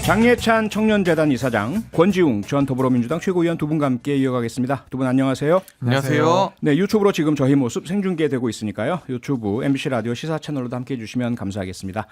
장예찬 청년재단 이사장, 권지웅 전 더불어민주당 최고위원 두 분과 함께 이어가겠습니다. 두 분 안녕하세요. 안녕하세요. 네, 유튜브로 지금 저희 모습 생중계되고 있으니까요. 유튜브 MBC 라디오 시사 채널로도 함께해 주시면 감사하겠습니다.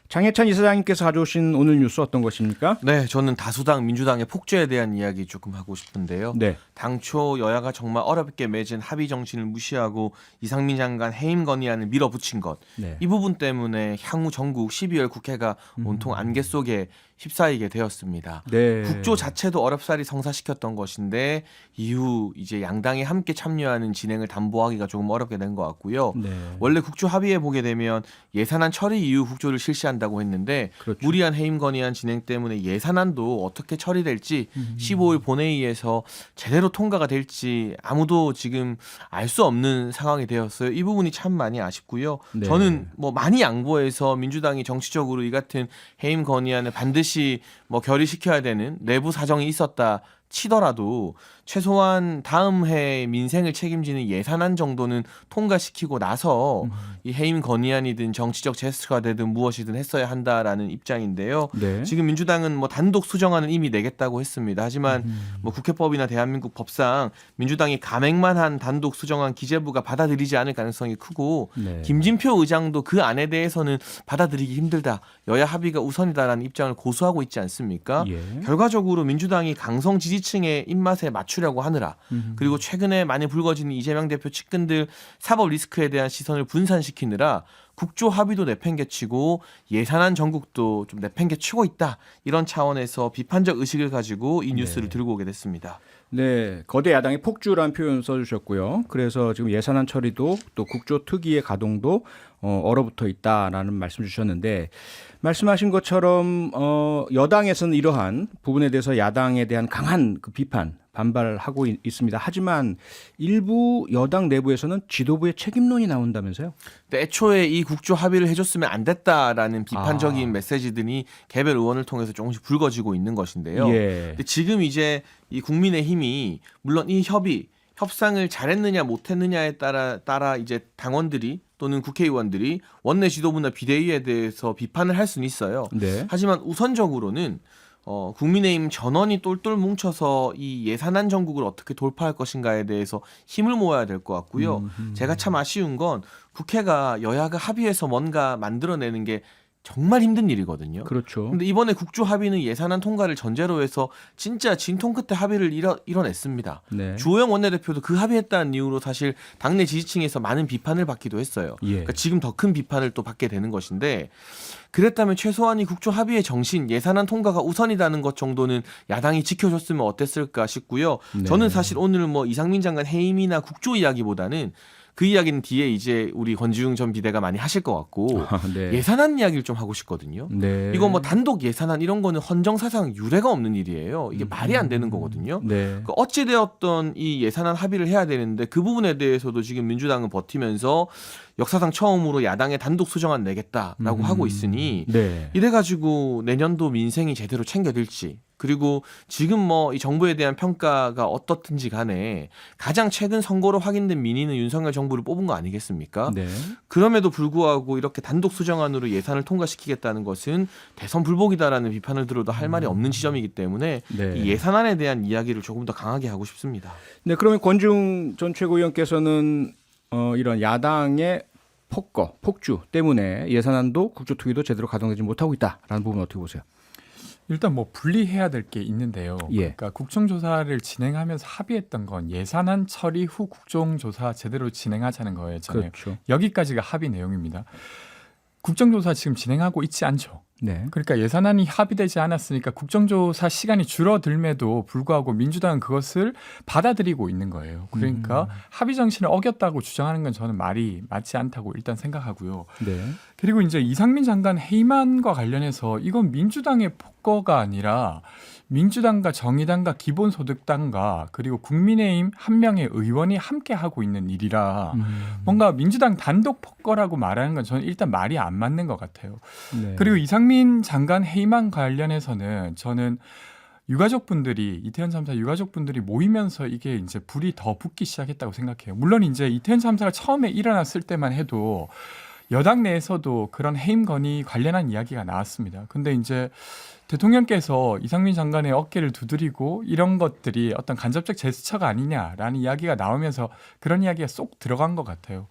장예찬 이사장님께서 가져오신 오늘 뉴스 어떤 것입니까? 네, 저는 다수당 민주당의 폭주에 대한 이야기 조금 하고 싶은데요. 네. 당초 여야가 정말 어렵게 맺은 합의 정신을 무시하고 이상민 장관 해임 건의안을 밀어붙인 것. 네. 이 부분 때문에 향후 전국 12월 국회가 온통 안개 속에 휩싸이게 되었습니다. 네. 국조 자체도 어렵사리 성사시켰던 것인데 이후 이제 양당이 함께 참여하는 진행을 담보하기가 조금 어렵게 된 것 같고요. 네. 원래 국조 합의에 보게 되면 예산안 처리 이후 국조를 실시한다고 했는데 그렇죠. 무리한 해임 건의안 진행 때문에 예산안도 어떻게 처리될지 15일 본회의에서 제대로 통과가 될지 아무도 지금 알 수 없는 상황이 되었어요. 이 부분이 참 많이 아쉽고요. 네. 저는 뭐 많이 양보해서 민주당이 정치적으로 이 같은 해임 건의안을 반드시 뭐 결의시켜야 되는 내부 사정이 있었다 치더라도 최소한 다음 해 민생을 책임지는 예산안 정도는 통과시키고 나서 이 해임 건의안이든 정치적 제스처가 되든 무엇이든 했어야 한다라는 입장인데요. 네. 지금 민주당은 뭐 단독 수정안을 이미 내겠다고 했습니다. 하지만 뭐 국회법이나 대한민국 법상 민주당이 감액만 한 단독 수정안 기재부가 받아들이지 않을 가능성이 크고 네. 김진표 의장도 그 안에 대해서는 받아들이기 힘들다. 여야 합의가 우선이다라는 입장을 고수하고 있지 않습니까? 예. 결과적으로 민주당이 강성 지지층의 입맛에 맞추려고 하느라 그리고 최근에 많이 불거지는 이재명 대표 측근들 사법 리스크에 대한 시선을 분산시키느라 국조 합의도 내팽개치고 예산안 전국도 좀 내팽개치고 있다. 이런 차원에서 비판적 의식을 가지고 이 뉴스를 들고 오게 됐습니다. 네, 거대 야당의 폭주라는 표현 써주셨고요. 그래서 지금 예산안 처리도 또 국조 특위의 가동도 얼어붙어 있다라는 말씀 주셨는데 말씀하신 것처럼 여당에서는 이러한 부분에 대해서 야당에 대한 강한 그 비판, 반발하고 있습니다. 하지만 일부 여당 내부에서는 지도부의 책임론이 나온다면서요? 근데 애초에 이 국조 합의를 해줬으면 안 됐다라는 비판적인 메시지들이 개별 의원을 통해서 조금씩 불거지고 있는 것인데요. 예. 근데 지금 이제 이 국민의힘이 물론 이 협상을 잘했느냐 못했느냐에 따라 이제 당원들이 또는 국회의원들이 원내 지도부나 비대위에 대해서 비판을 할 수는 있어요. 네. 하지만 우선적으로는 국민의힘 전원이 똘똘 뭉쳐서 이 예산안 전국을 어떻게 돌파할 것인가에 대해서 힘을 모아야 될 것 같고요. 제가 참 아쉬운 건 국회가 여야가 합의해서 뭔가 만들어내는 게 정말 힘든 일이거든요. 그렇죠. 근데 이번에 국조 합의는 예산안 통과를 전제로 해서 진짜 진통 끝에 합의를 이뤄냈습니다. 네. 주호영 원내대표도 그 합의했다는 이유로 사실 당내 지지층에서 많은 비판을 받기도 했어요. 예. 그러니까 지금 더 큰 비판을 또 받게 되는 것인데 그랬다면 최소한 이 국조 합의의 정신, 예산안 통과가 우선이라는 것 정도는 야당이 지켜줬으면 어땠을까 싶고요. 네. 저는 사실 오늘 뭐 이상민 장관 해임이나 국조 이야기보다는 그 이야기는 뒤에 이제 우리 권지웅 전 비대가 많이 하실 것 같고 네. 예산안 이야기를 좀 하고 싶거든요. 네. 이거 뭐 단독 예산안 이런 거는 헌정사상 유례가 없는 일이에요. 이게 말이 안 되는 거거든요. 네. 그 어찌되었던 이 예산안 합의를 해야 되는데 그 부분에 대해서도 지금 민주당은 버티면서 역사상 처음으로 야당의 단독 수정안 내겠다라고 하고 있으니 네. 이래가지고 내년도 민생이 제대로 챙겨질지 그리고 지금 뭐 이 정부에 대한 평가가 어떻든지 간에 가장 최근 선거로 확인된 민의는 윤석열 정부를 뽑은 거 아니겠습니까? 네. 그럼에도 불구하고 이렇게 단독 수정안으로 예산을 통과시키겠다는 것은 대선 불복이다라는 비판을 들어도 할 말이 없는 지점이기 때문에 네. 이 예산안에 대한 이야기를 조금 더 강하게 하고 싶습니다. 네, 그러면 권지웅 전 최고위원께서는 이런 야당의 폭주 때문에 예산안도 국조특위도 제대로 가동되지 못하고 있다라는 부분 어떻게 보세요? 일단 뭐 분리해야 될 게 있는데요. 예. 그러니까 국정조사를 진행하면서 합의했던 건 예산안 처리 후 국정조사 제대로 진행하자는 거였잖아요. 그렇죠. 여기까지가 합의 내용입니다. 국정조사 지금 진행하고 있지 않죠. 네. 그러니까 예산안이 합의되지 않았으니까 국정조사 시간이 줄어들매도 불구하고 민주당은 그것을 받아들이고 있는 거예요. 그러니까 합의 정신을 어겼다고 주장하는 건 저는 말이 맞지 않다고 일단 생각하고요. 네. 그리고 이제 이상민 장관 해임안과 관련해서 이건 민주당의 폭거가 아니라 민주당과 정의당과 기본소득당과 그리고 국민의힘 한 명의 의원이 함께 하고 있는 일이라 뭔가 민주당 단독 폭거라고 말하는 건 저는 일단 말이 안 맞는 것 같아요. 네. 그리고 이상민 장관 해임안 관련해서는 저는 유가족분들이 이태원 참사 유가족분들이 모이면서 이게 이제 불이 더 붙기 시작했다고 생각해요. 물론 이제 이태원 참사가 처음에 일어났을 때만 해도 여당 내에서도 그런 해임 건의 관련한 이야기가 나왔습니다. 근데 이제 대통령께서 이상민 장관의 어깨를 두드리고 이런 것들이 어떤 간접적 제스처가 아니냐라는 이야기가 나오면서 그런 이야기가 쏙 들어간 것 같아요.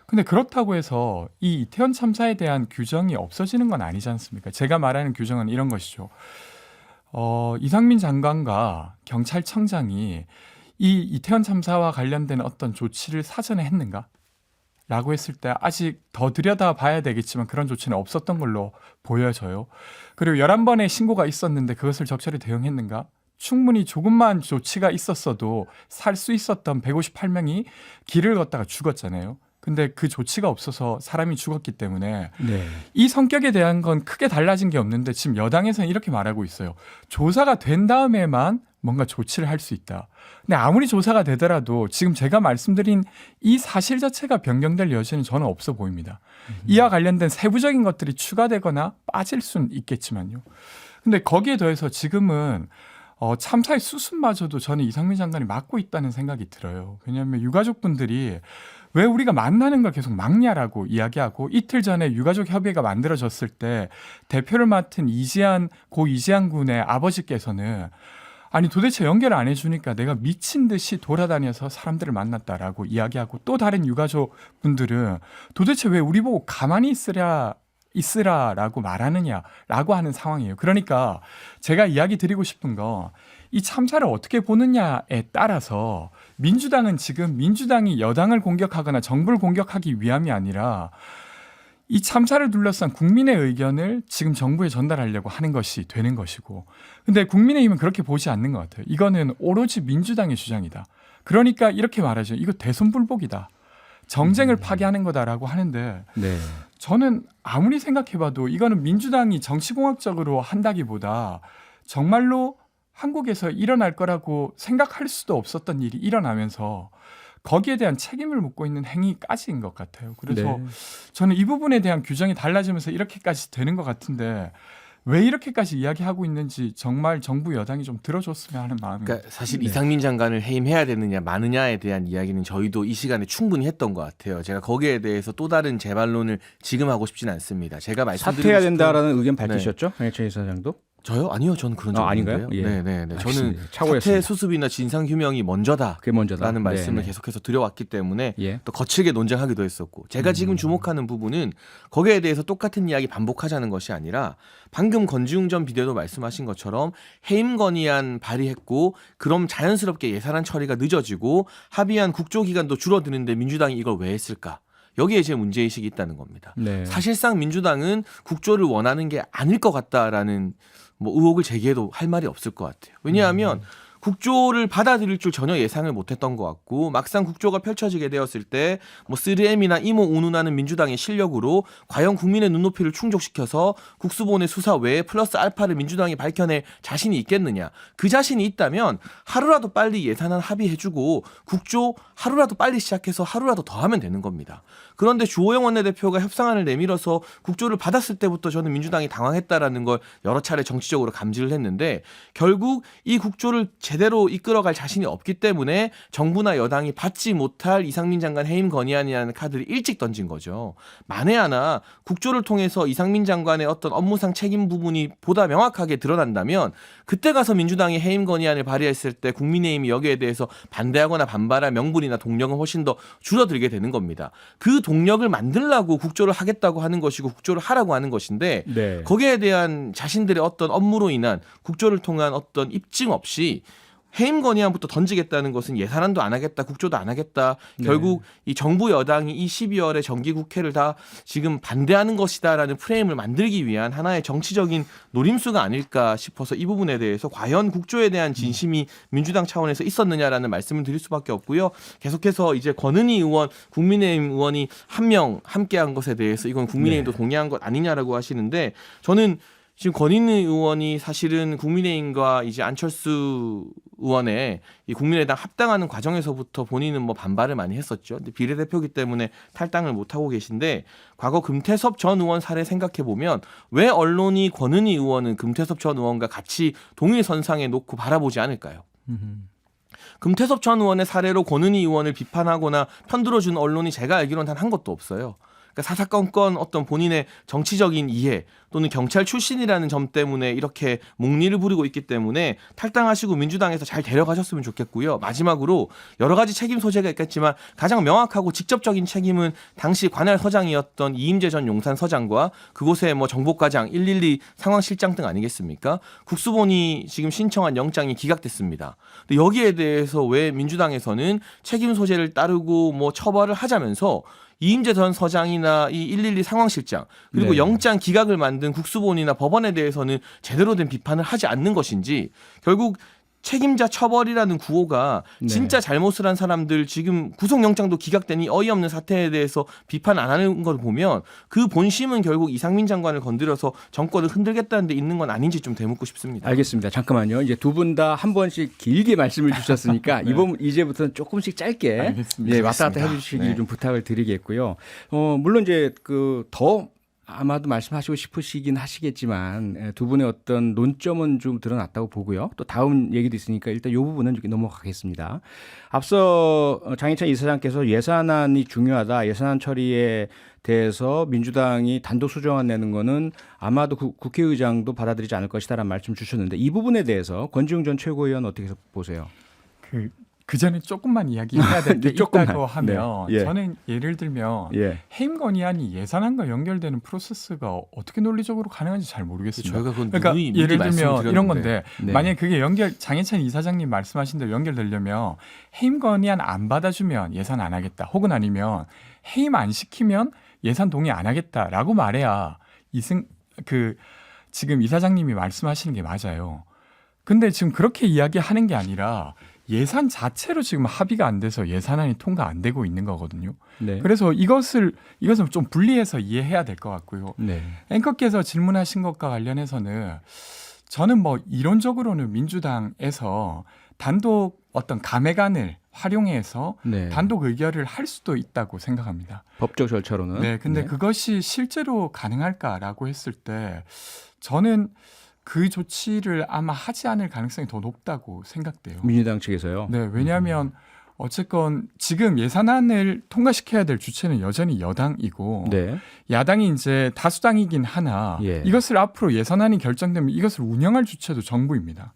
근데 그렇다고 해서 이 이태원 참사에 대한 규정이 없어지는 건 아니지 않습니까? 제가 말하는 규정은 이런 것이죠. 이상민 장관과 경찰청장이 이 이태원 참사와 관련된 어떤 조치를 사전에 했는가? 라고 했을 때 아직 더 들여다봐야 되겠지만 그런 조치는 없었던 걸로 보여져요. 그리고 11번의 신고가 있었는데 그것을 적절히 대응했는가? 충분히 조금만 조치가 있었어도 살 수 있었던 158명이 길을 걷다가 죽었잖아요. 근데 그 조치가 없어서 사람이 죽었기 때문에 네. 이 성격에 대한 건 크게 달라진 게 없는데 지금 여당에서는 이렇게 말하고 있어요. 조사가 된 다음에만 뭔가 조치를 할 수 있다. 근데 아무리 조사가 되더라도 지금 제가 말씀드린 이 사실 자체가 변경될 여지는 저는 없어 보입니다. 이와 관련된 세부적인 것들이 추가되거나 빠질 수는 있겠지만요. 근데 거기에 더해서 지금은 참사의 수순마저도 저는 이상민 장관이 맡고 있다는 생각이 들어요. 왜냐하면 유가족분들이 왜 우리가 만나는 걸 계속 막냐라고 이야기하고 이틀 전에 유가족 협의회가 만들어졌을 때 대표를 맡은 고 이지한 군의 아버지께서는 아니 도대체 연결을 안 해주니까 내가 미친 듯이 돌아다녀서 사람들을 만났다라고 이야기하고 또 다른 유가족 분들은 도대체 왜 우리 보고 가만히 있으라라고 말하느냐라고 하는 상황이에요. 그러니까 제가 이야기 드리고 싶은 거 이 참사를 어떻게 보느냐에 따라서 민주당은 지금 민주당이 여당을 공격하거나 정부를 공격하기 위함이 아니라 이 참사를 둘러싼 국민의 의견을 지금 정부에 전달하려고 하는 것이 되는 것이고 근데 국민의힘은 그렇게 보지 않는 것 같아요. 이거는 오로지 민주당의 주장이다. 그러니까 이렇게 말하죠. 이거 대손불복이다. 정쟁을 파기하는 거다라고 하는데 네. 저는 아무리 생각해봐도 이거는 민주당이 정치공학적으로 한다기보다 정말로 한국에서 일어날 거라고 생각할 수도 없었던 일이 일어나면서 거기에 대한 책임을 묻고 있는 행위까지인 것 같아요. 그래서 네. 저는 이 부분에 대한 규정이 달라지면서 이렇게까지 되는 것 같은데 왜 이렇게까지 이야기하고 있는지 정말 정부 여당이 좀 들어줬으면 하는 마음입니다. 그러니까 사실 네. 이상민 장관을 해임해야 되느냐 마느냐에 대한 이야기는 저희도 이 시간에 충분히 했던 것 같아요. 제가 거기에 대해서 또 다른 재반론을 지금 하고 싶지는 않습니다. 제가 말씀드리고 사퇴해야 싶은 된다라는 의견 밝히셨죠? 최 이사장도? 저요? 아니요, 저는 그런 적 아닌가요? 없는데요. 예. 네네네. 저는 알겠습니다. 사태 착오였습니다. 수습이나 진상 규명이 먼저다라는 그게 먼저다. 말씀을 네. 계속해서 드려왔기 때문에 예. 또 거칠게 논쟁하기도 했었고 제가 지금 주목하는 부분은 거기에 대해서 똑같은 이야기 반복하자는 것이 아니라 방금 권지웅 전 비대도 말씀하신 것처럼 해임 건의안 발의했고 그럼 자연스럽게 예산안 처리가 늦어지고 합의한 국조기간도 줄어드는데 민주당이 이걸 왜 했을까? 여기에 제 문제의식이 있다는 겁니다. 네. 사실상 민주당은 국조를 원하는 게 아닐 것 같다라는 의혹을 제기해도 할 말이 없을 것 같아요. 왜냐하면 국조를 받아들일 줄 전혀 예상을 못했던 것 같고 막상 국조가 펼쳐지게 되었을 때 3M이나 이모 운운하는 민주당의 실력으로 과연 국민의 눈높이를 충족시켜서 국수본의 수사 외에 플러스 알파를 민주당이 밝혀낼 자신이 있겠느냐. 그 자신이 있다면 하루라도 빨리 예산안 합의해주고 국조 하루라도 빨리 시작해서 하루라도 더 하면 되는 겁니다. 그런데 주호영 원내대표가 협상안을 내밀어서 국조를 받았을 때부터 저는 민주당이 당황했다라는 걸 여러 차례 정치적으로 감지를 했는데 결국 이 국조를 제대로 이끌어갈 자신이 없기 때문에 정부나 여당이 받지 못할 이상민 장관 해임 건의안이라는 카드를 일찍 던진 거죠. 만에 하나 국조를 통해서 이상민 장관의 어떤 업무상 책임 부분이 보다 명확하게 드러난다면 그때 가서 민주당이 해임 건의안을 발의했을 때 국민의힘이 여기에 대해서 반대하거나 반발할 명분이나 동력은 훨씬 더 줄어들게 되는 겁니다. 그 동력을 만들라고 국조를 하겠다고 하는 것이고 국조를 하라고 하는 것인데 네. 거기에 대한 자신들의 어떤 업무로 인한 국조를 통한 어떤 입증 없이 해임 건의안부터 던지겠다는 것은 예산안도 안 하겠다, 국조도 안 하겠다. 결국 이 정부 여당이 이 12월에 정기국회를 다 지금 반대하는 것이다라는 프레임을 만들기 위한 하나의 정치적인 노림수가 아닐까 싶어서 이 부분에 대해서 과연 국조에 대한 진심이 민주당 차원에서 있었느냐라는 말씀을 드릴 수밖에 없고요. 계속해서 이제 권은희 의원, 국민의힘 의원이 한 명 함께한 것에 대해서 이건 국민의힘도 동의한 것 아니냐라고 하시는데 저는 지금 권인희 의원이 사실은 국민의힘과 이제 안철수 의원의 이 국민의당 합당하는 과정에서부터 본인은 반발을 많이 했었죠. 근데 비례대표기 때문에 탈당을 못 하고 계신데 과거 금태섭 전 의원 사례 생각해 보면 왜 언론이 권은희 의원은 금태섭 전 의원과 같이 동일 선상에 놓고 바라보지 않을까요? 금태섭 전 의원의 사례로 권은희 의원을 비판하거나 편들어준 언론이 제가 알기로는 단 한 것도 없어요. 그러니까 사사건건 어떤 본인의 정치적인 이해 또는 경찰 출신이라는 점 때문에 이렇게 목리를 부리고 있기 때문에 탈당하시고 민주당에서 잘 데려가셨으면 좋겠고요. 마지막으로 여러 가지 책임 소재가 있겠지만 가장 명확하고 직접적인 책임은 당시 관할 서장이었던 이임재 전 용산서장과 그곳의 뭐 정보과장 112 상황실장 등 아니겠습니까? 국수본이 지금 신청한 영장이 기각됐습니다. 근데 여기에 대해서 왜 민주당에서는 책임 소재를 따르고 뭐 처벌을 하자면서 이임재 전 서장이나 이 112 상황실장 그리고 네. 영장 기각을 만든 국수본이나 법원에 대해서는 제대로 된 비판을 하지 않는 것인지 결국 책임자 처벌이라는 구호가 네. 진짜 잘못을 한 사람들 지금 구속영장도 기각되니 어이없는 사태에 대해서 비판 안 하는 걸 보면 그 본심은 결국 이상민 장관을 건드려서 정권을 흔들겠다는 데 있는 건 아닌지 좀 되묻고 싶습니다. 알겠습니다. 잠깐만요. 이제 두 분 다 한 번씩 길게 말씀을 주셨으니까 네. 이번 이제부터는 조금씩 짧게 알겠습니다. 예, 왔다 갔다 알겠습니다. 해주시기 네. 좀 부탁을 드리겠고요. 물론 이제 더 아마도 말씀하시고 싶으시긴 하시겠지만 두 분의 어떤 논점은 좀 드러났다고 보고요. 또 다음 얘기도 있으니까 일단 이 부분은 이렇게 넘어가겠습니다. 앞서 장희찬 이사장께서 예산안이 중요하다. 예산안 처리에 대해서 민주당이 단독 수정안 내는 거는 아마도 국회의장도 받아들이지 않을 것이다라는 말씀 주셨는데 이 부분에 대해서 권지웅 전 최고위원 어떻게 보세요? 그 전에 조금만 이야기해야 될 게 네, 조금만. 있다고 하면 네. 예. 저는 예를 들면 예. 해임 건의안이 예산안과 연결되는 프로세스가 어떻게 논리적으로 가능한지 잘 모르겠습니다. 저희가 그건 그러니까 미리 예를 말씀을 들면 이런 드렸는데. 건데 네. 만약에 그게 장혜찬 이사장님 말씀하신 대로 연결되려면 해임 건의안 안 받아주면 예산 안 하겠다. 혹은 아니면 해임 안 시키면 예산 동의 안 하겠다라고 말해야 지금 이사장님이 말씀하시는 게 맞아요. 근데 지금 그렇게 이야기하는 게 아니라 예산 자체로 지금 합의가 안 돼서 예산안이 통과 안 되고 있는 거거든요. 네. 그래서 이것을 좀 분리해서 이해해야 될 것 같고요. 네. 앵커께서 질문하신 것과 관련해서는 저는 뭐 이론적으로는 민주당에서 단독 어떤 감액안을 활용해서 네. 단독 의결을 할 수도 있다고 생각합니다. 법적 절차로는. 네, 근데 네. 그것이 실제로 가능할까라고 했을 때 저는 그 조치를 아마 하지 않을 가능성이 더 높다고 생각돼요. 민주당 측에서요. 네, 왜냐하면 어쨌건 지금 예산안을 통과시켜야 될 주체는 여전히 여당이고 네. 야당이 이제 다수당이긴 하나 예. 이것을 앞으로 예산안이 결정되면 이것을 운영할 주체도 정부입니다.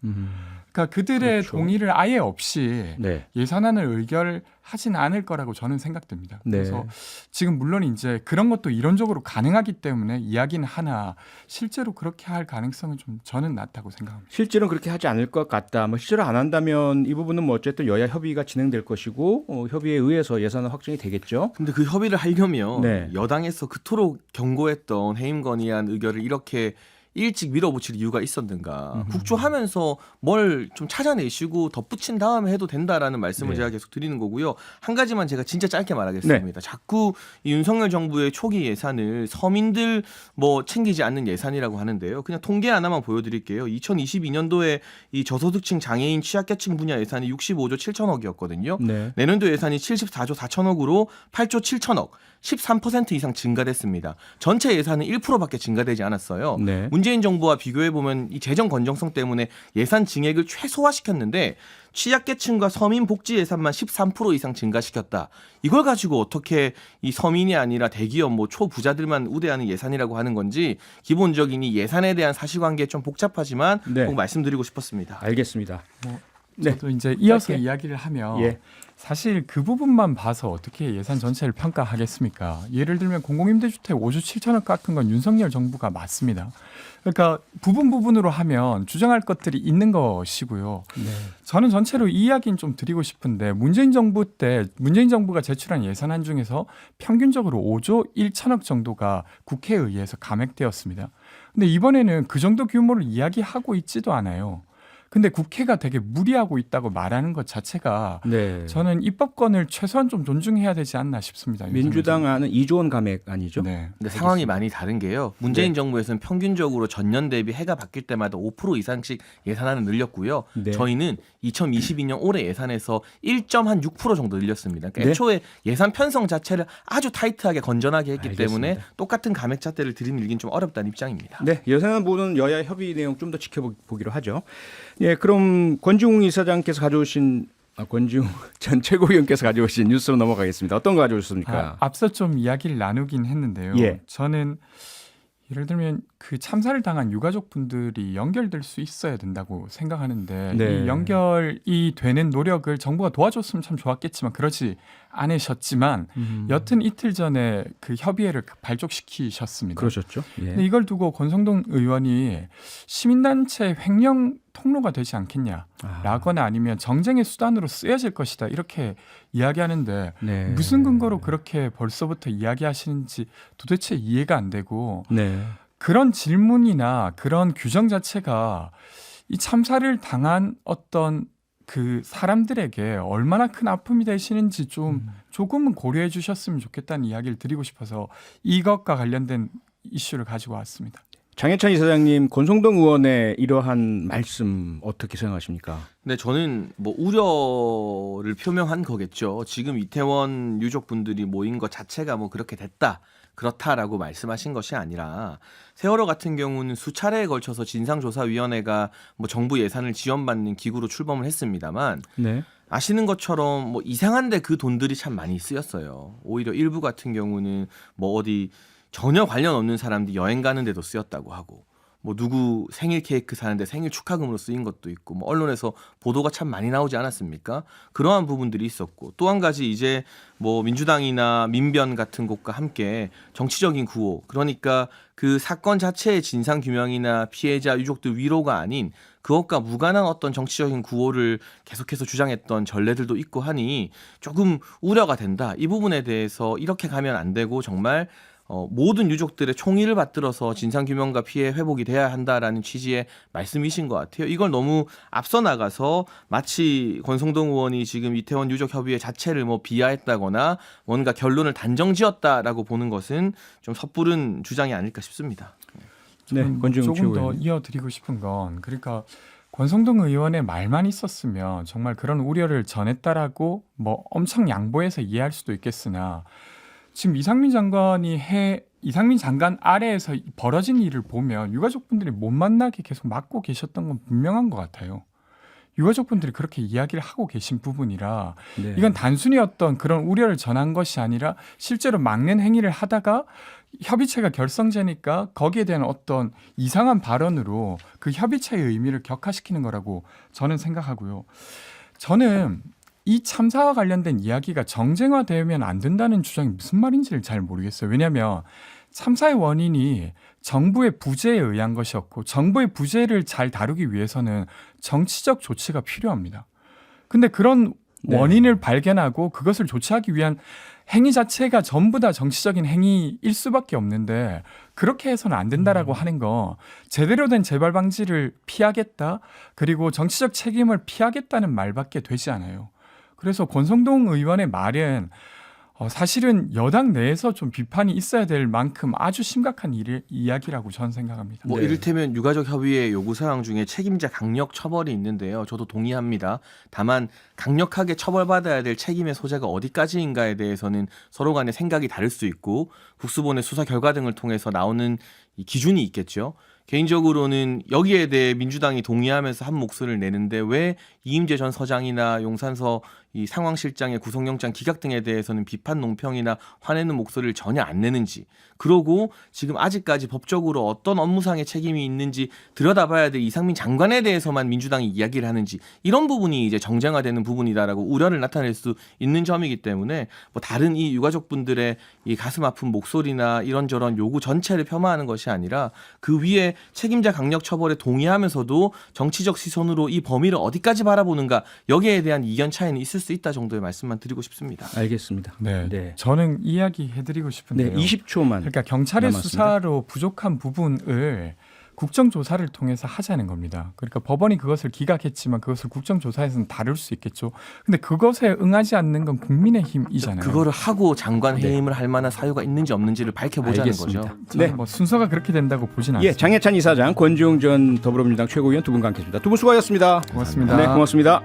그러니까 그들의 그렇죠. 동의를 아예 없이 네. 예산안을 의결하진 않을 거라고 저는 생각됩니다. 네. 그래서 지금 물론 이제 그런 것도 이론적으로 가능하기 때문에 이야기는 하나 실제로 그렇게 할 가능성은 좀 저는 낮다고 생각합니다. 실제로는 그렇게 하지 않을 것 같다. 뭐 실제로 안 한다면 이 부분은 뭐 어쨌든 여야 협의가 진행될 것이고 협의에 의해서 예산은 확정이 되겠죠. 근데 그 협의를 하려면 네. 여당에서 그토록 경고했던 해임 건의안 의결을 이렇게 일찍 밀어붙일 이유가 있었는가. 국조하면서 뭘 좀 찾아내시고 덧붙인 다음에 해도 된다라는 말씀을 네. 제가 계속 드리는 거고요. 한 가지만 제가 진짜 짧게 말하겠습니다. 자꾸 이 윤석열 정부의 초기 예산을 서민들 뭐 챙기지 않는 예산이라고 하는데요. 그냥 통계 하나만 보여드릴게요. 2022년도에 이 저소득층 장애인 취약계층 분야 예산이 65조 7천억이었거든요. 네. 내년도 예산이 74조 4천억으로 8조 7천억, 13% 이상 증가됐습니다. 전체 예산은 1%밖에 증가되지 않았어요. 네. 문재인 정부와 비교해 보면 이 재정 건정성 때문에 예산 증액을 최소화시켰는데 취약계층과 서민 복지 예산만 13% 이상 증가시켰다. 이걸 가지고 어떻게 이 서민이 아니라 대기업 뭐 초부자들만 우대하는 예산이라고 하는 건지 기본적인 이 예산에 대한 사실관계 좀 복잡하지만 네. 꼭 말씀드리고 싶었습니다. 알겠습니다. 네. 저도 이제 이어서 짧게. 이야기를 하면 예. 사실 그 부분만 봐서 어떻게 예산 전체를 평가하겠습니까? 예를 들면 공공임대주택 5조 7천억 깎은 건 윤석열 정부가 맞습니다. 그러니까 부분으로 하면 주장할 것들이 있는 것이고요. 네. 저는 전체로 이 이야기는 좀 드리고 싶은데 문재인 정부 때 문재인 정부가 제출한 예산안 중에서 평균적으로 5조 1천억 정도가 국회에 의해서 감액되었습니다. 근데 이번에는 그 정도 규모를 이야기하고 있지도 않아요. 근데 국회가 되게 무리하고 있다고 말하는 것 자체가 네. 저는 입법권을 최소한 좀 존중해야 되지 않나 싶습니다. 민주당 안은 2조 원 감액 아니죠? 네. 근데 상황이 많이 다른 게요. 문재인 네. 정부에서는 평균적으로 전년 대비 해가 바뀔 때마다 5% 이상씩 예산안을 늘렸고요. 네. 저희는 2022년 올해 예산에서 1.6% 정도 늘렸습니다. 그러니까 네. 애초에 예산 편성 자체를 아주 타이트하게 건전하게 했기 알겠습니다. 때문에 똑같은 감액 잣대를 들이밀긴 좀 어렵다는 입장입니다. 네, 예산안 보는 여야 협의 내용 좀 더 지켜보기로 하죠. 예, 그럼 권지웅 이사장께서 가져오신 권지웅 전 최고위원께서 가져오신 뉴스로 넘어가겠습니다. 어떤 거 가져오셨습니까? 앞서 좀 이야기를 나누긴 했는데요. 예. 저는 예를 들면 그 참사를 당한 유가족분들이 연결될 수 있어야 된다고 생각하는데 네. 이 연결이 되는 노력을 정부가 도와줬으면 참 좋았겠지만 그러지 않으셨지만 여튼 이틀 전에 그 협의회를 발족시키셨습니다. 그러셨죠. 예. 근데 이걸 두고 권성동 의원이 시민단체 횡령 통로가 되지 않겠냐라거나 아니면 정쟁의 수단으로 쓰여질 것이다 이렇게 이야기하는데 네. 무슨 근거로 그렇게 벌써부터 이야기하시는지 도대체 이해가 안 되고 네. 그런 질문이나 그런 규정 자체가 이 참사를 당한 어떤 그 사람들에게 얼마나 큰 아픔이 되시는지 좀 조금은 고려해 주셨으면 좋겠다는 이야기를 드리고 싶어서 이것과 관련된 이슈를 가지고 왔습니다. 장해찬 이사장님, 권성동 의원의 이러한 말씀 어떻게 생각하십니까? 네, 저는 뭐 우려를 표명한 거겠죠. 지금 이태원 유족분들이 모인 것 자체가 뭐 그렇게 됐다, 그렇다라고 말씀하신 것이 아니라 세월호 같은 경우는 수차례에 걸쳐서 진상조사위원회가 뭐 정부 예산을 지원받는 기구로 출범을 했습니다만 네. 아시는 것처럼 뭐 이상한데 그 돈들이 참 많이 쓰였어요. 오히려 일부 같은 경우는 뭐 어디 전혀 관련 없는 사람들이 여행 가는 데도 쓰였다고 하고 뭐 누구 생일 케이크 사는데 생일 축하금으로 쓰인 것도 있고 뭐 언론에서 보도가 참 많이 나오지 않았습니까? 그러한 부분들이 있었고 또 한 가지 이제 뭐 민주당이나 민변 같은 곳과 함께 정치적인 구호, 그러니까 그 사건 자체의 진상 규명이나 피해자 유족들 위로가 아닌 그것과 무관한 어떤 정치적인 구호를 계속해서 주장했던 전례들도 있고 하니 조금 우려가 된다. 이 부분에 대해서 이렇게 가면 안 되고 정말 모든 유족들의 총의를 받들어서 진상규명과 피해 회복이 돼야 한다라는 취지의 말씀이신 것 같아요. 이걸 너무 앞서 나가서 마치 권성동 의원이 지금 이태원 유족협의회 자체를 뭐 비하했다거나 뭔가 결론을 단정지었다라고 보는 것은 좀 섣부른 주장이 아닐까 싶습니다. 네, 권지웅 조금 더 최고위원. 이어드리고 싶은 건 그러니까 권성동 의원의 말만 있었으면 정말 그런 우려를 전했다라고 뭐 엄청 양보해서 이해할 수도 있겠으나 지금 이상민 장관 아래에서 벌어진 일을 보면 유가족분들이 못 만나게 계속 막고 계셨던 건 분명한 것 같아요. 유가족분들이 그렇게 이야기를 하고 계신 부분이라 네. 이건 단순히 어떤 그런 우려를 전한 것이 아니라 실제로 막는 행위를 하다가 협의체가 결성되니까 거기에 대한 어떤 이상한 발언으로 그 협의체의 의미를 격화시키는 거라고 저는 생각하고요. 저는 이 참사와 관련된 이야기가 정쟁화되면 안 된다는 주장이 무슨 말인지를 잘 모르겠어요. 왜냐하면 참사의 원인이 정부의 부재에 의한 것이었고 정부의 부재를 잘 다루기 위해서는 정치적 조치가 필요합니다. 근데 그런 원인을 발견하고 그것을 조치하기 위한 행위 자체가 전부 다 정치적인 행위일 수밖에 없는데 그렇게 해서는 안 된다라고 하는 거 제대로 된 재발 방지를 피하겠다 그리고 정치적 책임을 피하겠다는 말밖에 되지 않아요. 그래서 권성동 의원의 말은 사실은 여당 내에서 좀 비판이 있어야 될 만큼 아주 심각한 이야기라고 저는 생각합니다. 뭐 네. 이를테면 유가족 협의회 요구 사항 중에 책임자 강력 처벌이 있는데요. 저도 동의합니다. 다만 강력하게 처벌받아야 될 책임의 소재가 어디까지인가에 대해서는 서로 간의 생각이 다를 수 있고 국수본의 수사 결과 등을 통해서 나오는 이 기준이 있겠죠. 개인적으로는 여기에 대해 민주당이 동의하면서 한 목소리를 내는데 왜 이임재 전 서장이나 용산서 이 상황실장의 구속영장 기각 등에 대해서는 비판 논평이나 화내는 목소리를 전혀 안 내는지, 그러고 지금 아직까지 법적으로 어떤 업무상의 책임이 있는지 들여다봐야 될 이상민 장관에 대해서만 민주당이 이야기를 하는지, 이런 부분이 이제 정쟁화되는 부분이다라고 우려를 나타낼 수 있는 점이기 때문에 뭐 다른 이 유가족분들의 이 가슴 아픈 목소리나 이런저런 요구 전체를 폄하하는 것이 아니라 그 위에 책임자 강력 처벌에 동의하면서도 정치적 시선으로 이 범위를 어디까지 바라보는가, 여기에 대한 이견 차이는 있을 수 있다 정도의 말씀만 드리고 싶습니다. 알겠습니다. 네, 네. 저는 이야기 해드리고 싶은데요. 네, 20초만. 그러니까 경찰의 남았습니다. 수사로 부족한 부분을 국정조사를 통해서 하자는 겁니다. 그러니까 법원이 그것을 기각했지만 그것을 국정조사에서는 다룰 수 있겠죠. 근데 그것에 응하지 않는 건 국민의힘이잖아요. 그거를 하고 장관 해임을 할 만한 사유가 있는지 없는지를 밝혀보자는 알겠습니다. 거죠. 저는 네. 뭐 순서가 그렇게 된다고 보진 예, 않습니다. 장해찬 이사장, 권지웅 전 더불어민주당 최고위원 두 분과 함께했습니다. 두 분 수고하셨습니다. 고맙습니다. 네, 고맙습니다.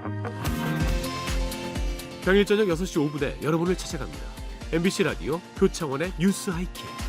평일 저녁 6시 5분에 여러분을 찾아갑니다. MBC 라디오 표창원의 뉴스 하이킥.